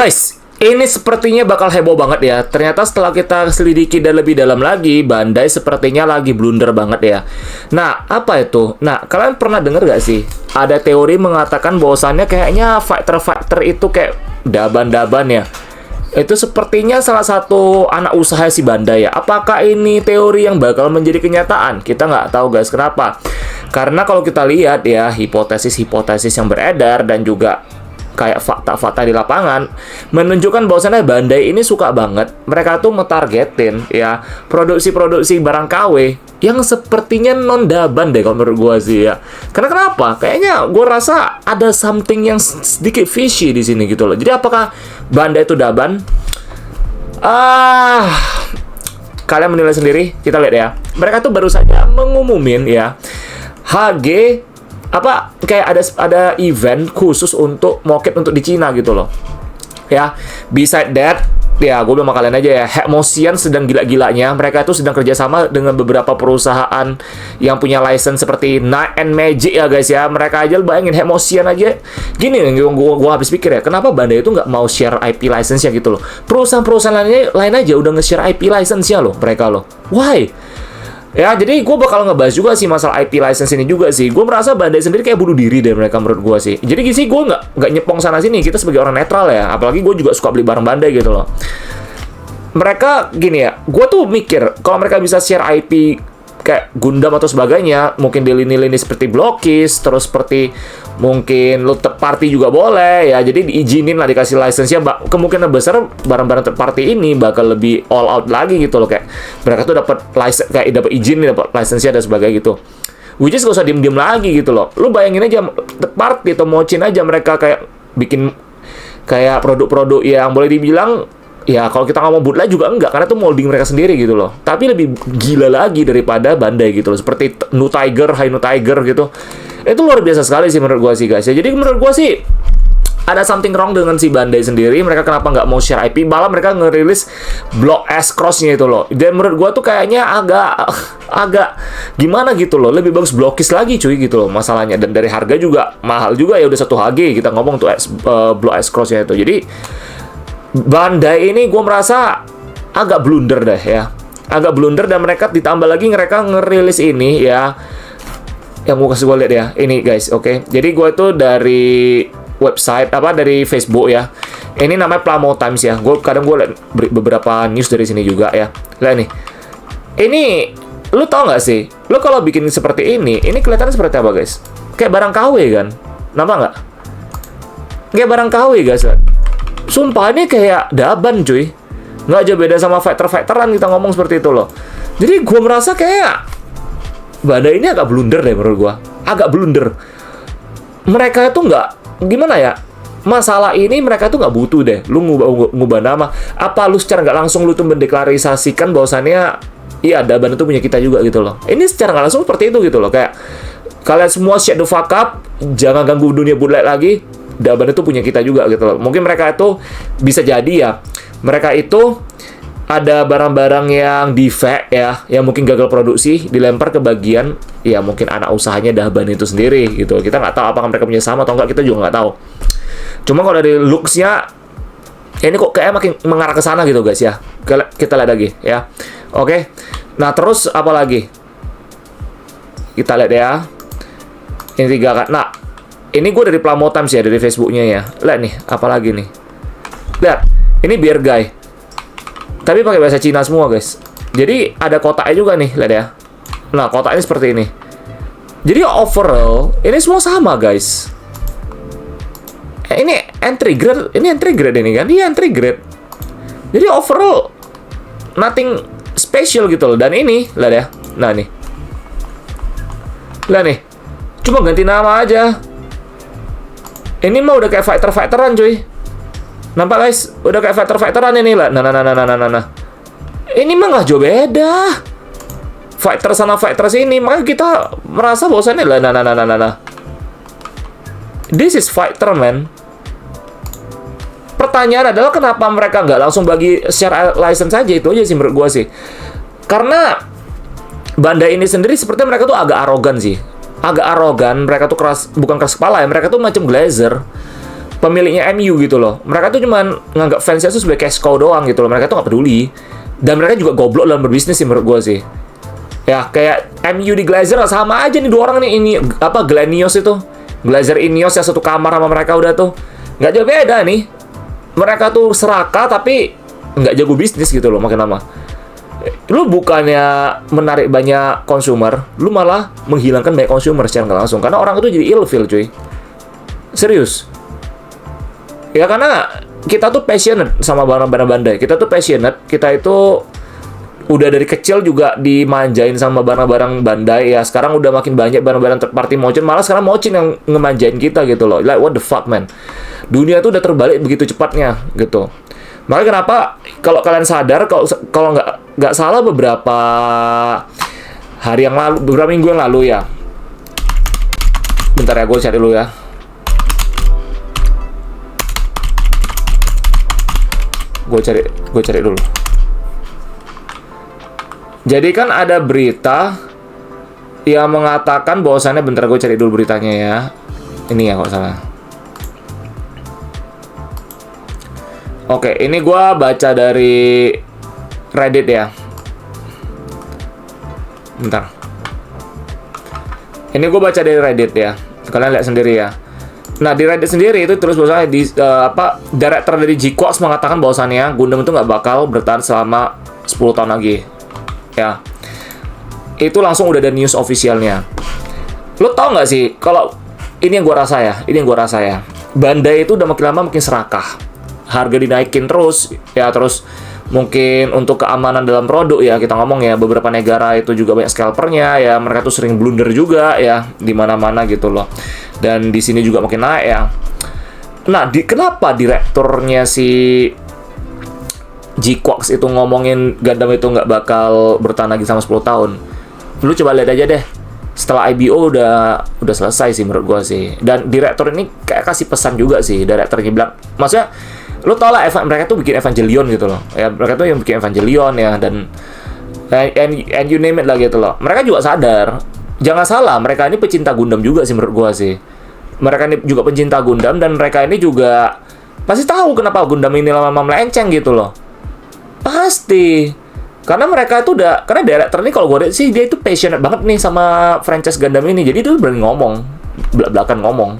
Guys, ini sepertinya bakal heboh banget ya. Ternyata setelah kita selidiki dan lebih dalam lagi, Bandai sepertinya lagi blunder banget ya. Nah, apa itu? Nah, kalian pernah denger gak sih? Ada teori mengatakan bahwasannya kayaknya fighter-fighter itu kayak daban-daban ya. Itu sepertinya salah satu anak usaha si Bandai ya. Apakah ini teori yang bakal menjadi kenyataan? Kita nggak tahu guys. Kenapa? Karena kalau kita lihat ya, hipotesis-hipotesis yang beredar dan juga kayak fakta-fakta di lapangan menunjukkan bahwasannya Bandai ini suka banget, mereka tuh ngetargetin ya produksi-produksi barang KW yang sepertinya non daban deh kalau menurut gua sih ya. Karena kenapa? Kayaknya gua rasa ada something yang sedikit fishy di sini gitu loh. Jadi apakah Bandai itu daban? Kalian menilai sendiri. Kita lihat ya. Mereka tuh baru saja mengumumin ya HG apa kayak ada event khusus untuk market untuk di Cina gitu loh ya. Beside that ya, gue bilang sama kalian aja ya, Hekmosian sedang gila-gilanya. Mereka itu sedang kerjasama dengan beberapa perusahaan yang punya license seperti Night and Magic ya guys ya. Mereka aja bayangin Hekmosian aja gini nih, gue habis pikir ya, kenapa Bandai itu nggak mau share IP license-nya gitu loh. Perusahaan-perusahaan lain aja udah nge-share IP license-nya loh mereka loh. Why? Ya, jadi gue bakal ngebahas juga sih masalah IP license ini juga sih. Gue merasa Bandai sendiri kayak bunuh diri deh mereka menurut gue sih. Jadi sih gue nggak nyepong sana sini. Kita sebagai orang netral ya. Apalagi gue juga suka beli barang Bandai gitu loh. Mereka gini ya, gue tuh mikir kalau mereka bisa share IP kayak Gundam atau sebagainya, mungkin di lini-lini seperti Blockis, terus seperti mungkin lo third party juga boleh ya. Jadi diizinin lah, dikasih license-nya. Kemungkinan besar barang-barang third party ini bakal lebih all out lagi gitu loh. Kayak mereka tuh dapat license, kayak dapat izin, dapat license-nya dan sebagainya gitu. Which is gak usah diem-diem lagi gitu loh. Lo bayangin aja third party atau Mochin aja mereka kayak bikin kayak produk-produk yang boleh dibilang ya kalau kita ngomong bootleg juga enggak, karena itu molding mereka sendiri gitu loh. Tapi lebih gila lagi daripada Bandai gitu loh. Seperti Nu Tiger, Hai Nu Tiger gitu. Itu luar biasa sekali sih menurut gua sih guys ya. Jadi menurut gua sih ada something wrong dengan si Bandai sendiri. Mereka kenapa nggak mau share IP? Malah mereka ngerilis Block S Cross-nya itu loh. Dan menurut gua tuh kayaknya agak gimana gitu loh. Lebih bagus Blockis lagi cuy gitu loh masalahnya. Dan dari harga juga mahal juga ya, udah 1 HG kita ngomong tuh Block S Cross-nya itu. Jadi Bandai ini gue merasa agak blunder deh ya. Agak blunder, dan mereka ditambah lagi mereka ngerilis ini ya. Yang mau kasih gue lihat ya. Ini guys, oke. Jadi gue itu dari website, dari Facebook ya. Ini namanya Plamo Times ya. Kadang gue lihat beberapa news dari sini juga ya. Lihat nih. Ini, lu tau gak sih? Lu kalau bikin seperti ini kelihatannya seperti apa guys? Kayak barang KW kan? Nampak nggak? Kayak barang KW guys kan? Sumpah ini kayak daban cuy. Nggak aja beda sama fighter-fighteran kita ngomong seperti itu loh. Jadi gue merasa kayak Bandai ini agak blunder deh menurut gue. Agak blunder. Mereka itu nggak, gimana ya, masalah ini mereka tuh nggak butuh deh lu ngubah nama. Apa lu secara nggak langsung lu tuh mendeklarisasikan bahwasannya iya daban itu punya kita juga gitu loh. Ini secara nggak langsung seperti itu gitu loh. Kayak kalian semua shut the fuck up, jangan ganggu dunia bootleg lagi. Daban itu punya kita juga gitu loh. Mungkin mereka itu bisa jadi ya, mereka itu ada barang-barang yang defect ya, yang mungkin gagal produksi, dilempar ke bagian ya mungkin anak usahanya Daban itu sendiri gitu. Kita nggak tahu apakah mereka punya sama atau enggak, kita juga nggak tahu. Cuma kalau dari looks-nya ini kok kayak makin mengarah ke sana gitu guys ya. Kita lihat lagi ya. Oke. Nah, terus apa lagi? Kita lihat ya. Ini 3 kan. Nah, ini gue dari Plamo Times ya, dari Facebooknya ya. Lihat nih, apa lagi nih? Lihat, ini beer guy. Tapi pakai bahasa Cina semua guys. Jadi ada kotaknya juga nih, lihat ya. Nah, kotaknya seperti ini. Jadi overall, ini semua sama guys. Ini entry grade ini kan? Iya, entry grade. Jadi overall, nothing special gitu loh. Dan ini, lihat ya. Nah nih. Lihat nih. Cuma ganti nama aja. Ini mah udah kayak fighter-fighteran cuy. Nampak guys? Udah kayak fighter-fighteran ini lah. Nah. Ini mah nggak jauh beda. Fighter sana fighter sini. Makanya kita merasa bosannya lah. Nah. This is fighter man. Pertanyaan adalah kenapa mereka nggak langsung bagi share license aja, itu aja sih menurut gua sih. Karena Bandai ini sendiri sepertinya mereka tuh agak arogan sih. Agak arogan, mereka tuh bukan keras kepala ya, mereka tuh macam Glazer. pemiliknya MU gitu loh. Mereka tuh cuman nganggap fansnya tuh sebagai cash cow doang gitu loh. Mereka tuh nggak peduli. Dan mereka juga goblok dalam berbisnis sih menurut gue sih. Ya, kayak MU di Glazer sama aja nih dua orang nih. Ini apa, Glenios itu. Glazer Ineos yang satu kamar sama mereka udah tuh. Nggak jauh beda nih. Mereka tuh serakah tapi nggak jago bisnis gitu loh makin lama. Lu bukannya menarik banyak konsumer, lu malah menghilangkan banyak konsumer secara nggak langsung. Karena orang itu jadi ilfeel, cuy. Serius. Ya karena kita tuh passionate sama barang-barang Bandai. Kita tuh passionate, kita itu udah dari kecil juga dimanjain sama barang-barang Bandai ya. Sekarang udah makin banyak barang-barang third party Mochin. Malah sekarang Mochin yang ngemanjain kita gitu loh. Like what the fuck, man. Dunia tuh udah terbalik begitu cepatnya gitu. Makanya kenapa kalau kalian sadar, kalau nggak salah beberapa hari yang lalu, beberapa minggu yang lalu ya. Bentar ya, gue cari dulu ya. Gue cari dulu. Jadi kan ada berita yang mengatakan bahwasannya, bentar gue cari dulu beritanya ya. Ini ya kalau salah. Oke, ini gue baca dari Reddit ya. Bentar. Ini gue baca dari Reddit ya. Kalian lihat sendiri ya. Nah, di Reddit sendiri itu terus bahwasanya director dari G-Quarks mengatakan bahwasannya Gundam itu nggak bakal bertahan selama 10 tahun lagi. Ya. Itu langsung udah ada news officialnya. Lo tau nggak sih, kalau ini yang gue rasa ya. Bandai itu udah makin lama makin serakah. Harga dinaikin terus ya, terus mungkin untuk keamanan dalam produk ya, kita ngomong ya, beberapa negara itu juga banyak scalpernya ya, mereka tuh sering blunder juga ya di mana-mana gitu loh. Dan di sini juga makin naik ya. Nah, kenapa direkturnya si G-Quarks itu ngomongin Gundam itu nggak bakal bertahan lagi sama 10 tahun? Lu coba lihat aja deh. Setelah IBO udah selesai sih menurut gua sih. Dan direktur ini kayak kasih pesan juga sih, direkturnya bilang, maksudnya lu tau lah, mereka tuh bikin Evangelion gitu loh ya, mereka tuh yang bikin Evangelion ya, dan and you name it lah gitu loh. Mereka juga sadar, jangan salah, mereka ini pecinta Gundam juga sih menurut gua sih. Mereka ini juga pecinta Gundam, dan mereka ini juga pasti tahu kenapa Gundam ini lama-lama melenceng gitu loh. Pasti karena mereka itu karena director ini kalau gue lihat sih, dia itu passionate banget nih sama franchise Gundam ini. Jadi itu berani ngomong, belak-belakan ngomong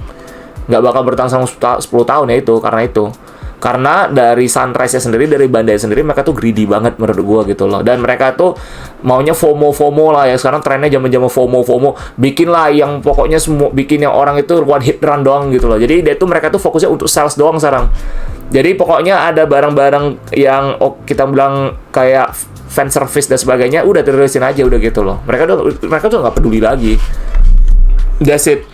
nggak bakal bertahan sama 10 tahun ya, itu karena itu. Karena dari Sunrise-nya sendiri, dari Bandai sendiri, mereka tuh greedy banget menurut gue gitu loh. Dan mereka tuh maunya FOMO lah ya. Sekarang trennya zaman-zaman FOMO. Bikin lah yang pokoknya semua, bikin yang orang itu one hit run doang gitu loh. Jadi mereka tuh fokusnya untuk sales doang sekarang. Jadi pokoknya ada barang-barang yang kita bilang kayak fan service dan sebagainya, udah teririsin aja udah gitu loh. Mereka tuh nggak peduli lagi. That's it.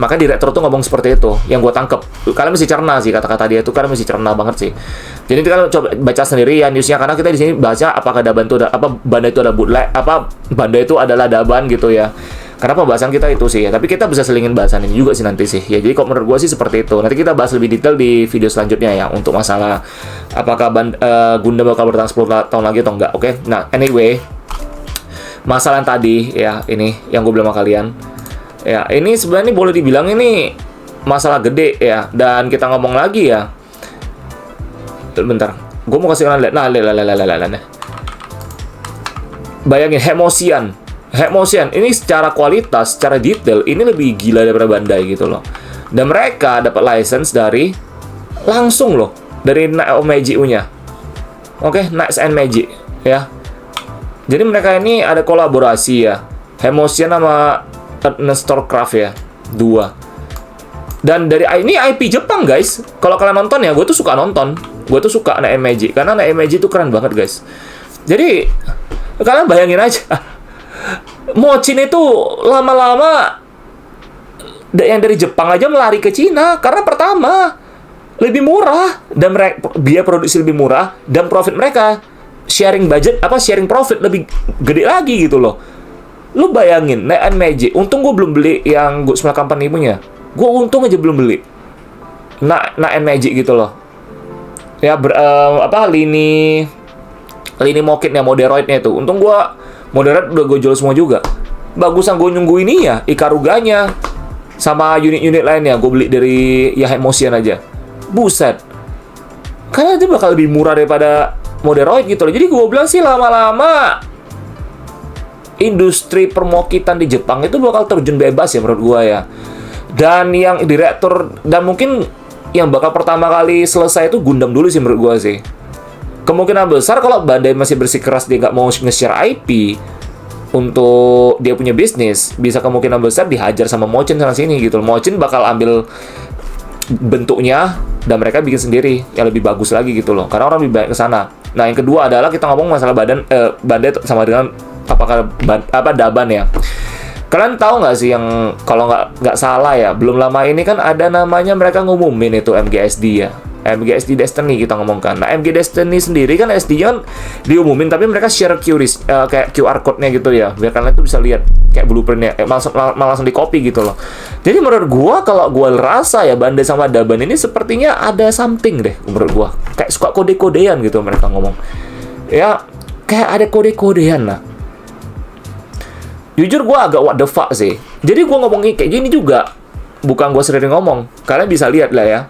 Maka direktur tuh ngomong seperti itu, yang gue tangkep. Kalian mesti cerna sih kata-kata dia tuh, kalian mesti cerna banget sih. Jadi kalian coba baca sendiri ya newsnya, karena kita di sini baca apakah Bandai itu ada bootleg, Bandai itu adalah daban gitu ya. Karena pembahasan kita itu sih ya, tapi kita bisa selingin bahasan ini juga sih nanti sih ya. Jadi kok menurut gue sih seperti itu. Nanti kita bahas lebih detail di video selanjutnya ya, untuk masalah apakah Gundam bakal bertahan 10 tahun lagi atau enggak. Oke? Nah, anyway, masalah yang tadi ya, ini yang gue bilang sama kalian. Ya, ini sebenarnya boleh dibilang ini masalah gede ya. Dan kita ngomong lagi ya. Bentar, gue mau kasih kalian lihat. Nah, bayangin Hemosian ini secara kualitas, secara detail ini lebih gila daripada Bandai gitu loh. Dan mereka dapat license dari langsung loh, dari Knights of Magic-nya. Oke, Knights and Magic ya. Jadi mereka ini ada kolaborasi ya. Hemosian sama Starcraft ya, 2. Dan dari ini IP Jepang guys. Kalau kalian nonton ya, gue tuh suka nonton. Gue tuh suka Knights and Magic karena Knights and Magic itu keren banget guys. Jadi kalian bayangin aja, Mochin itu lama-lama yang dari Jepang aja melari ke Cina karena pertama lebih murah, dan biaya produksi lebih murah, dan profit mereka sharing profit lebih gede lagi gitu loh. Lu bayangin, Knights and Magic, untung gue belum beli yang Good Smile Company punya. Gue untung aja belum beli Knights and Magic gitu loh. Ya lini Mokitnya, Moderoid-nya itu. Untung gue Moderoid udah gue jual semua juga. Bagusan gue nunggu ini ya, Ikaruganya sama unit-unit lainnya gue beli dari Hemosian aja. buset. Karena itu bakal lebih murah daripada Moderoid gitu loh. Jadi gue bilang sih lama-lama industri permokitan di Jepang itu bakal terjun bebas ya menurut gue ya. Dan yang direktur, dan mungkin yang bakal pertama kali selesai itu Gundam dulu sih menurut gue sih. Kemungkinan besar kalau Bandai masih bersikeras dia nggak mau nge-share IP untuk dia punya bisnis, bisa kemungkinan besar dihajar sama Mochin sana sini gitu. Mochin bakal ambil bentuknya dan mereka bikin sendiri yang lebih bagus lagi gitu loh. Karena orang lebih banyak ke sana. Nah, yang kedua adalah kita ngomong masalah Bandai sama dengan Daban ya. Kalian tahu nggak sih yang kalau nggak salah ya, belum lama ini kan ada namanya mereka ngumumin itu MGSD ya. MGSD Destiny kita ngomongkan. Nah, MG Destiny sendiri kan SD kan diumumin, tapi mereka share kayak QR code-nya gitu ya, biar kalian tuh bisa lihat kayak blueprint-nya, langsung di copy gitu loh. Jadi menurut gua, kalau gua rasa ya Bandai sama Daban ini sepertinya ada something deh menurut gua. Kayak suka kode-kodean gitu mereka ngomong. Ya, kayak ada kode-kodean lah. Jujur gua agak what the fuck sih. Jadi gua ngomongin kayak gini juga bukan gua sering ngomong. Kalian bisa lihat lah ya.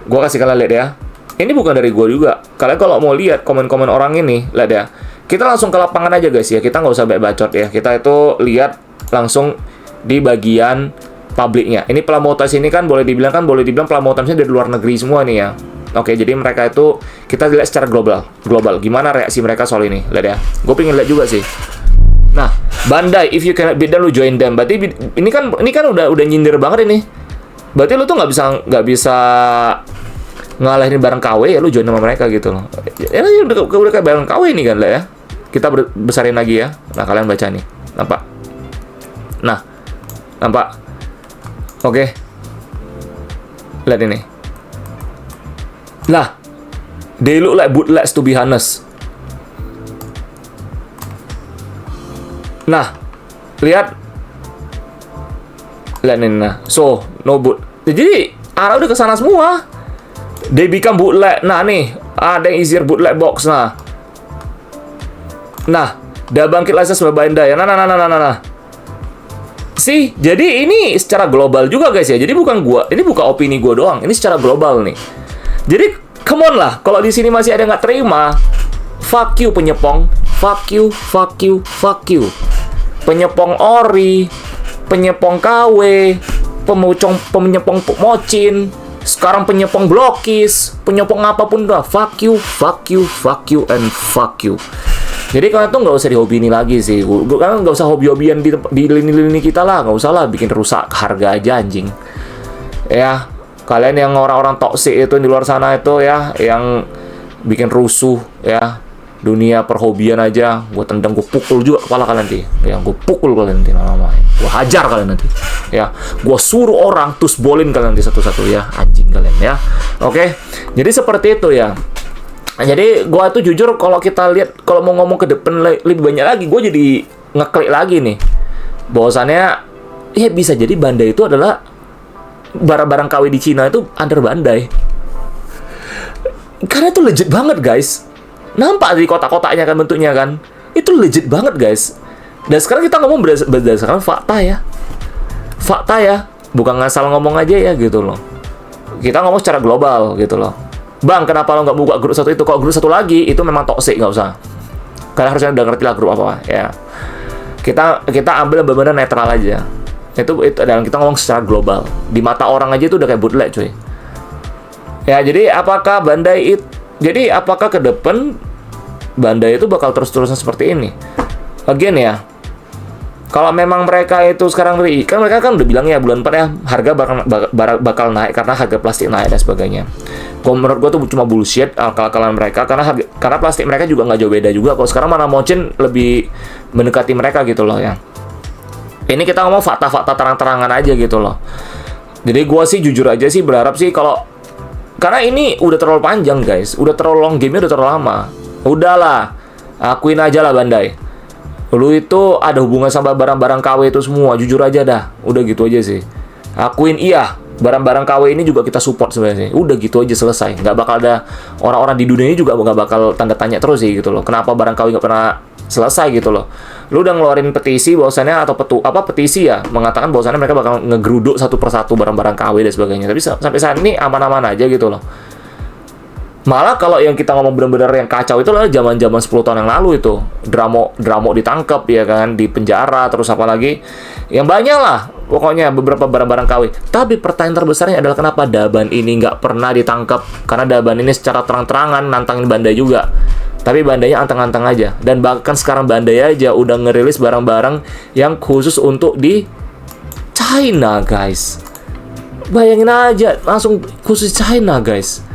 Gue kasih kalian lihat ya. Ini bukan dari gue juga. Kalian kalau mau lihat komen-komen orang ini, lihat ya. Kita langsung ke lapangan aja guys ya. Kita nggak usah banyak bacot ya. Kita itu lihat langsung di bagian publiknya. Ini Plamotons ini kan boleh dibilang Plamotonsnya dari luar negeri semua nih ya. Oke, jadi mereka itu kita lihat secara global. Gimana reaksi mereka soal ini? Lihat ya. Gue pengen lihat juga sih. Nah, Bandai, if you cannot beat them, lu join them. Berarti ini kan udah nyindir banget ini. Berarti lu tuh nggak bisa ngalahin bareng KW ya, lu join sama mereka gitu loh. Ya udah kayak bareng KW ini kan lah ya. Kita besarin lagi ya. Nah, kalian baca nih. Nampak? Nah, nampak? Oke. Lihat ini. Lah, they look like bootlegs to be honest. Nah, lihat. Lihat ini nah. So, no boot. Jadi, arah udah kesana semua. They become bootleg. Nah nih, ada yang easier bootleg box. Nah, udah bangkit license Bandai. Nah. Sih, jadi ini secara global juga guys ya. Jadi ini bukan opini gua doang. Ini secara global nih. Jadi, come on lah. Kalau di sini masih ada nggak terima, fuck you penyepong. Fuck you. Penyepong ori, penyepong KW, penyepong Mochin. Sekarang penyepong blokis, penyepong apapun udah, fuck you, and fuck you. Jadi kalian tuh nggak usah di hobi ini lagi sih. Kalian nggak usah hobi-hobian di lini-lini kita lah, nggak usah lah bikin rusak harga aja anjing. Ya, kalian yang orang-orang toksik itu di luar sana itu ya, yang bikin rusuh ya, dunia perhobian aja, gue tendang, gue pukul juga kepala kalian nanti. Ya, gue pukul kalian nanti lama-lama. Gue hajar kalian nanti. Ya, gue suruh orang tusbolin kalian nanti satu-satu ya, anjing kalian ya. Oke, jadi seperti itu ya. Jadi gue tuh jujur kalau kita lihat, kalau mau ngomong ke depan lebih banyak lagi, gue jadi ngeklik lagi nih. Bahwasannya, ya bisa jadi Bandai itu adalah barang-barang KW di Cina itu under Bandai. Karena itu legit banget guys. Nampak di kotak-kotaknya kan bentuknya kan. Itu legit banget guys. Dan sekarang kita ngomong berdasarkan fakta ya. Bukan ngasal ngomong aja ya gitu loh. Kita ngomong secara global gitu loh. Bang, kenapa lo nggak buka grup satu itu? Kalau grup satu lagi, itu memang toxic, nggak usah. Kalian harusnya udah ngerti lah grup apa ya. Kita ambil benar-benar netral aja. Itu dan kita ngomong secara global. Di mata orang aja itu udah kayak bootleg cuy. Ya, jadi apakah ke depan Bandai itu bakal terus-terusan seperti ini? Again ya, kalau memang mereka itu sekarang kan mereka kan udah bilang ya bulan 4 ya harga bakal naik karena harga plastik naik dan sebagainya. Menurut gue tuh cuma bullshit akal-akalan mereka, karena plastik mereka juga nggak jauh beda juga. Kalau sekarang mana Mochin lebih mendekati mereka gitu loh ya. Ini kita ngomong fakta-fakta terang-terangan aja gitu loh. Jadi gue sih jujur aja sih berharap sih karena ini udah terlalu panjang guys, udah terlalu long, game-nya udah terlalu lama. Udahlah, akuin aja lah Bandai. Lu itu ada hubungan sama barang-barang KW itu semua, jujur aja dah. Udah gitu aja sih. Akuin iya, barang-barang KW ini juga kita support sebenarnya. Udah gitu aja selesai. Nggak bakal ada orang-orang di dunia ini juga nggak bakal tanda tanya terus sih gitu loh. Kenapa barang KW nggak pernah selesai gitu loh. Lu udah ngeluarin petisi bahwasannya atau petisi ya mengatakan bahwasannya mereka bakal ngegeruduk satu persatu barang-barang KW dan sebagainya. Tapi sampai saat ini aman-aman aja gitu loh. Malah kalau yang kita ngomong benar-benar yang kacau itu adalah zaman-zaman 10 tahun yang lalu itu. Dramo ditangkap ya kan, di penjara, terus apa lagi. Yang banyak lah, pokoknya beberapa barang-barang KW. Tapi pertanyaan terbesarnya adalah kenapa Daban ini nggak pernah ditangkap? Karena Daban ini secara terang-terangan nantangin Bandai juga. Tapi Bandainya anteng-anteng aja. Dan bahkan sekarang Bandai aja udah ngerilis barang-barang yang khusus untuk di China, guys. Bayangin aja, langsung khusus China, guys.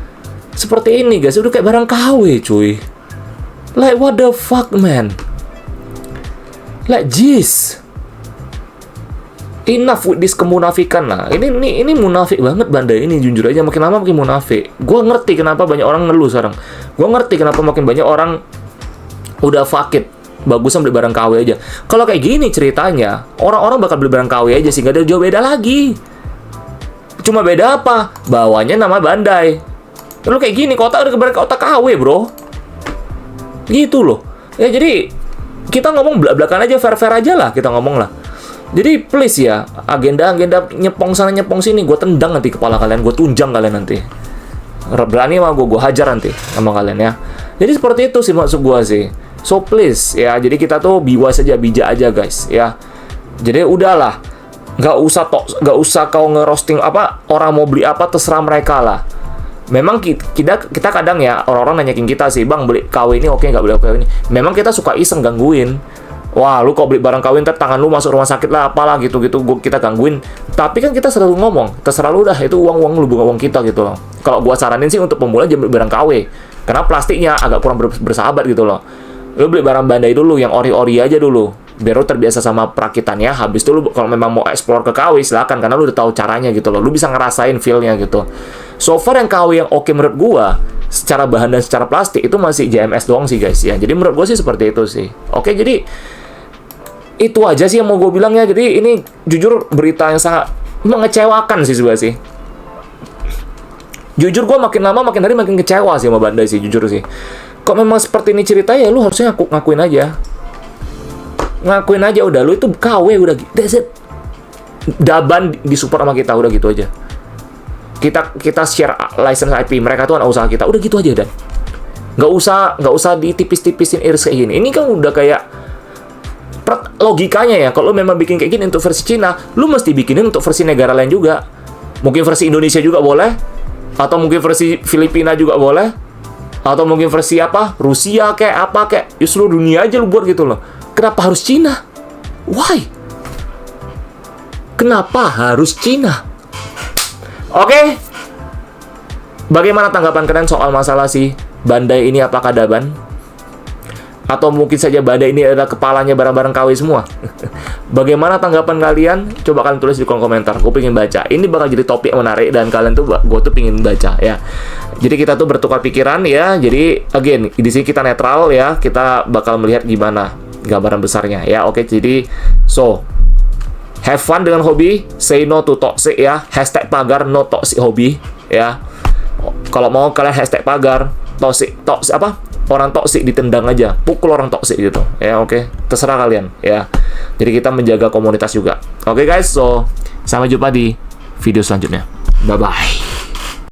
Seperti ini guys, udah kayak barang KW cuy. Like what the fuck man. Like jeez. Enough with this kemunafikan lah. Ini munafik banget Bandai ini, jujur aja makin lama makin munafik. Gue ngerti kenapa banyak orang ngeluh sekarang. Gue ngerti kenapa makin banyak orang udah fuck it, bagusan beli barang KW aja. Kalau kayak gini ceritanya, orang-orang bakal beli barang KW aja sih, gak ada jauh beda lagi. Cuma beda apa? Bawahnya nama Bandai. Lu kayak gini, kotak udah kebar kotak KW bro. Gitu loh. Ya jadi kita ngomong belak-belakan aja, fair-fair aja lah kita ngomong lah. Jadi please ya, agenda-agenda nyepong sana nyepong sini, gue tendang nanti kepala kalian, gue tunjang kalian nanti. Berani sama gue hajar nanti sama kalian ya. Jadi seperti itu sih maksud gue sih. So please ya, jadi kita tuh bijak aja guys ya. Jadi udahlah, nggak usah kau ngerosting apa, orang mau beli apa terserah mereka lah. Memang kita kadang ya, orang-orang nanyakin kita sih, bang beli KW ini oke nggak, beli KW ini. Memang kita suka iseng gangguin. Wah, lu kok beli barang KW ntar tangan lu masuk rumah sakit lah, apalah gitu-gitu, kita gangguin. Tapi kan kita selalu ngomong, terserah lu dah, itu uang lu, bukan uang kita gitu loh. Kalau gua saranin sih untuk pemula jangan beli barang KW, karena plastiknya agak kurang bersahabat gitu loh. Lu beli barang Bandai dulu, yang ori-ori aja dulu, biar lu terbiasa sama perakitannya. Habis itu lu kalau memang mau explore ke KW silakan, karena lu udah tahu caranya gitu loh. Lu bisa ngerasain feel-nya gitu. So far yang KW yang oke menurut gua secara bahan dan secara plastik itu masih JMS doang sih guys ya. Jadi menurut gua sih seperti itu sih. Oke, jadi itu aja sih yang mau gue bilang ya. Jadi ini jujur berita yang sangat mengecewakan sih sebenarnya sih. Jujur gue makin lama makin hari makin kecewa sih sama Bandai sih, jujur sih. Kok memang seperti ini cerita ya, lu harusnya ngakuin aja. Ngakuin aja udah, lu itu KW udah, that's it. Daban disupport sama kita, udah gitu aja. Kita share license IP, mereka tuh anak usaha kita, udah gitu aja dan. Nggak usah ditipis-tipisin iris kayak gini. Ini kan udah kayak logikanya ya, kalau memang bikin kayak gini untuk versi Cina, lu mesti bikinin untuk versi negara lain juga. Mungkin versi Indonesia juga boleh, atau mungkin versi Filipina juga boleh, atau mungkin versi apa, Rusia kayak apa kayak, ya seluruh dunia aja lu buat gitu loh. Kenapa harus Cina? Why? Kenapa harus Cina? Oke. Bagaimana tanggapan kalian soal masalah si Bandai ini, apakah Daban? Atau mungkin saja Bandai ini adalah kepalanya barang-barang KW semua? Bagaimana tanggapan kalian? Coba kalian tulis di kolom komentar. Gue pengen baca. Ini bakal jadi topik yang menarik dan kalian tuh, gue tuh pengen baca ya. Jadi kita tuh bertukar pikiran ya. Jadi again, di sini kita netral ya. Kita bakal melihat gimana gambaran besarnya ya. Oke, jadi so have fun dengan hobi. Say no to toxic ya. Hashtag pagar no toxic hobi ya. Kalau mau kalian hashtag pagar toxic apa? Orang toksik ditendang aja, pukul orang toksik gitu ya. Oke, terserah kalian ya. Jadi kita menjaga komunitas juga. Oke guys, so sampai jumpa di video selanjutnya. Bye bye.